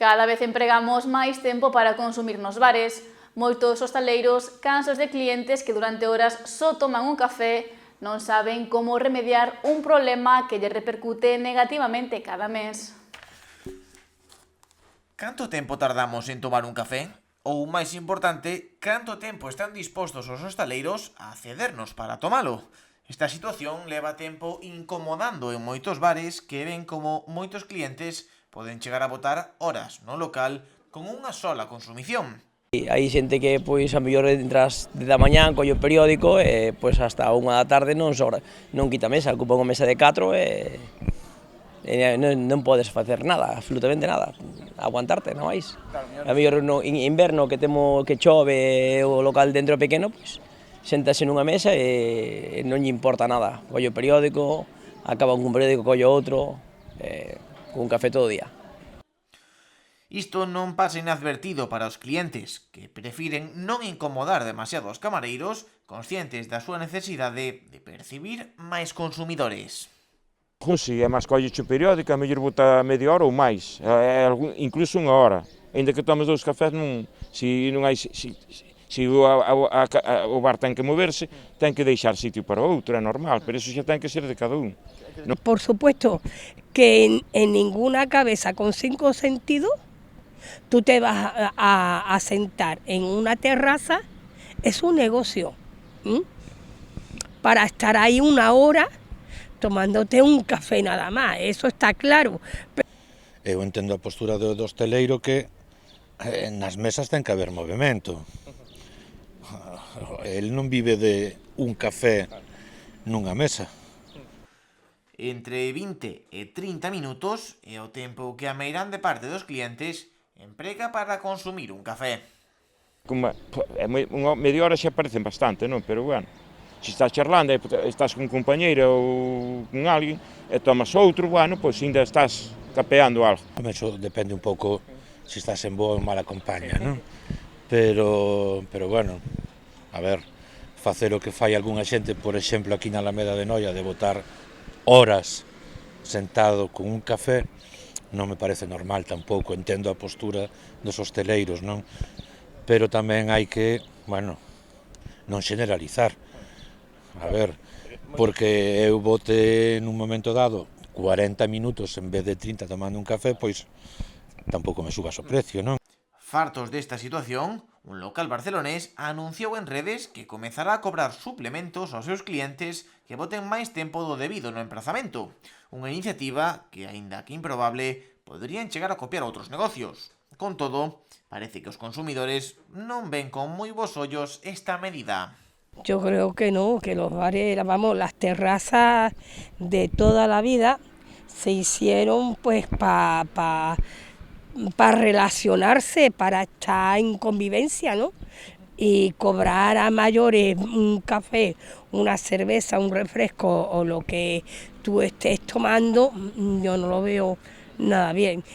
Cada vez empregamos máis tempo para consumir nos bares. Moitos hostaleiros, cansos de clientes que durante horas só toman un café, non saben como remediar un problema que lle repercute negativamente cada mes. Canto tempo tardamos en tomar un café? Ou, máis importante, canto tempo están dispostos os hostaleiros a cedernos para tomalo? Esta situación leva tempo incomodando en moitos bares que ven como moitos clientes poden chegar a botar horas no local con unha sola consumición. Hai xente que pois a mellor entras da mañá, colle o periódico e pois hasta 1 da tarde non quita mesa, ocupa unha mesa de 4 e non podes facer nada, absolutamente nada, aguantarte, non máis. A mellor no inverno que chove e o local dentro pequeno, pois séntase nunha mesa e non lle importa nada. Colle o periódico, acaba un periódico, colle outro, con un café todo o día. Isto non pasa inadvertido para os clientes, que prefiren non incomodar demasiado aos camareiros, conscientes da súa necesidade de percibir máis consumidores. Si é máis colle o periódico, a mellor bota media hora ou máis, incluso 1 hora. Ainda que tomes 2 cafés, se o bar ten que moverse, ten que deixar sitio para outro, é normal, pero iso xa ten que ser de cada un. Por supuesto que en ninguna cabeza con 5 sentidos tú te vas a sentar en una terraza, es un negocio, para estar ahí 1 hora tomándote un café nada más, eso está claro. Eu entendo a postura do hosteleiro que nas mesas ten que haber movimento. El non vive de un café nunha mesa. Entre 20 e 30 minutos é o tempo que a meirande parte dos clientes emprega para consumir un café. Media hora xa parecen bastante, non? Pero bueno, se estás charlando e estás con compañeira ou con alguén e tomas outro, bueno, pois ainda estás capeando algo. Eso depende un pouco se estás en boa ou mala compañía, non? Pero bueno, a ver, facer o que fai algunha xente, por exemplo, aquí na Alameda de Noia, de botar horas sentado con un café, non me parece normal tampouco, entendo a postura dos hosteleiros, non? Pero tamén hai que, bueno, non generalizar. A ver, porque eu bote nun momento dado 40 minutos en vez de 30 tomando un café, pois tampouco me subas o precio, non? Fartos desta situación, un local barcelonés anunciou en redes que comezará a cobrar suplementos aos seus clientes que boten máis tempo do debido no emprazamento. Unha iniciativa que, aínda que improbable, poderían chegar a copiar outros negocios. Con todo, parece que os consumidores non ven con moi bons ollos esta medida. Yo creo que no, que los bares, las terrazas de toda la vida se hicieron pues para relacionarse, para estar en convivencia, ¿no? Y cobrar a mayores un café, una cerveza, un refresco o lo que tú estés tomando, yo no lo veo nada bien.